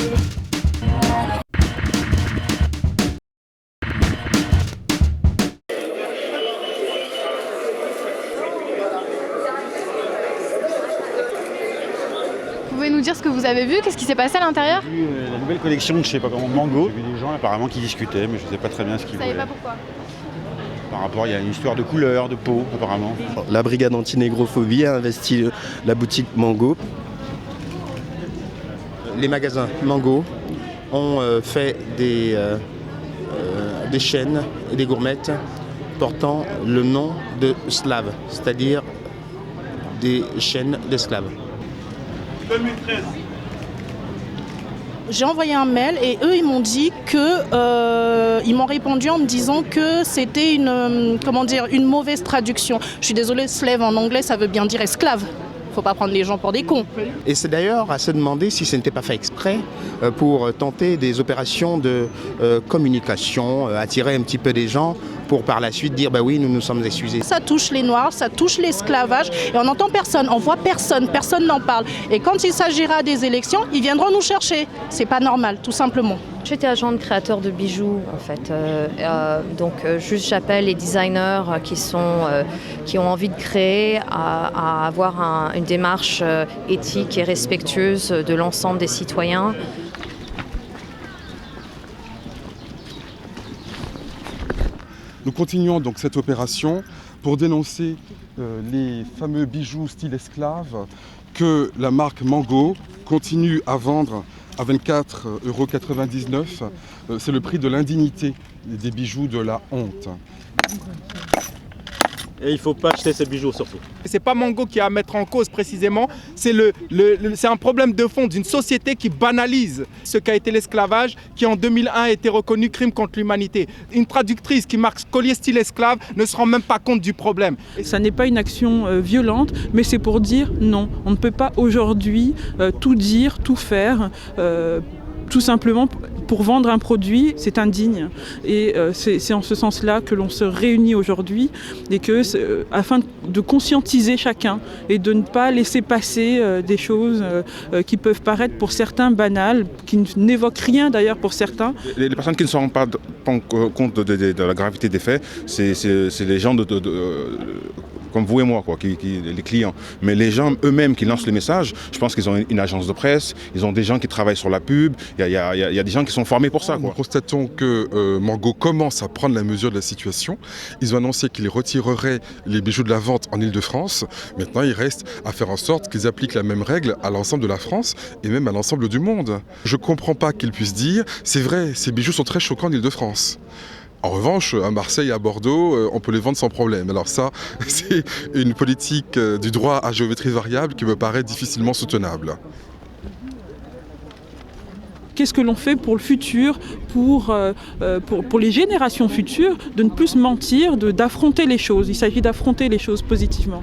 Vous pouvez nous dire ce que vous avez vu? Qu'est-ce qui s'est passé à l'intérieur? J'ai vu la nouvelle collection de je sais pas comment Mango. J'ai vu des gens apparemment qui discutaient, mais je ne sais pas très bien ce qu'ils Vous savez voulaient. pas pourquoi? Par rapport, il y a une histoire de couleur, de peau apparemment. La brigade anti-négrophobie a investi la boutique Mango. Les magasins Mango ont fait des chaînes et des gourmettes portant le nom de slaves, c'est-à-dire des chaînes d'esclaves. 2013. J'ai envoyé un mail et eux ils m'ont dit que ils m'ont répondu en me disant que c'était une mauvaise traduction. Je suis désolée, slave en anglais ça veut bien dire esclave. Faut pas prendre les gens pour des cons. Et c'est d'ailleurs à se demander si ce n'était pas fait exprès pour tenter des opérations de communication, attirer un petit peu des gens pour par la suite dire bah oui, nous nous sommes excusés. Ça touche les Noirs, ça touche l'esclavage et on n'entend personne, on voit personne, personne n'en parle. Et quand il s'agira des élections, ils viendront nous chercher. C'est pas normal, tout simplement. J'étais agente créateur de bijoux en fait, donc juste j'appelle les designers qui ont envie de créer à avoir une démarche éthique et respectueuse de l'ensemble des citoyens. Nous continuons donc cette opération pour dénoncer les fameux bijoux style esclave que la marque Mango continue à vendre à 24,99 €. C'est le prix de l'indignité des bijoux de la honte. Et il ne faut pas acheter ces bijoux surtout. C'est pas Mango qui a à mettre en cause précisément, c'est un problème de fond d'une société qui banalise ce qu'a été l'esclavage, qui en 2001 a été reconnu crime contre l'humanité. Une traductrice qui marque collier style esclave ne se rend même pas compte du problème. Ça n'est pas une action violente, mais c'est pour dire non. On ne peut pas aujourd'hui tout dire, tout faire. Tout simplement pour vendre un produit, c'est indigne. Et c'est en ce sens-là que l'on se réunit aujourd'hui et afin de conscientiser chacun et de ne pas laisser passer des choses qui peuvent paraître pour certains banales, qui n'évoquent rien d'ailleurs pour certains. Les personnes qui ne se rendent pas compte de la gravité des faits, c'est les gens comme vous et moi, les clients. Mais les gens eux-mêmes qui lancent les messages, je pense qu'ils ont une agence de presse, ils ont des gens qui travaillent sur la pub, il y a des gens qui sont formés pour ça. Nous constatons que Mango commence à prendre la mesure de la situation. Ils ont annoncé qu'ils retireraient les bijoux de la vente en Ile-de-France. Maintenant, il reste à faire en sorte qu'ils appliquent la même règle à l'ensemble de la France et même à l'ensemble du monde. Je ne comprends pas qu'ils puissent dire « c'est vrai, ces bijoux sont très choquants en Ile-de-France ». En revanche, à Marseille et à Bordeaux, on peut les vendre sans problème. Alors ça, c'est une politique du droit à géométrie variable qui me paraît difficilement soutenable. Qu'est-ce que l'on fait pour le futur, pour les générations futures, de ne plus se mentir, d'affronter les choses. Il s'agit d'affronter les choses positivement.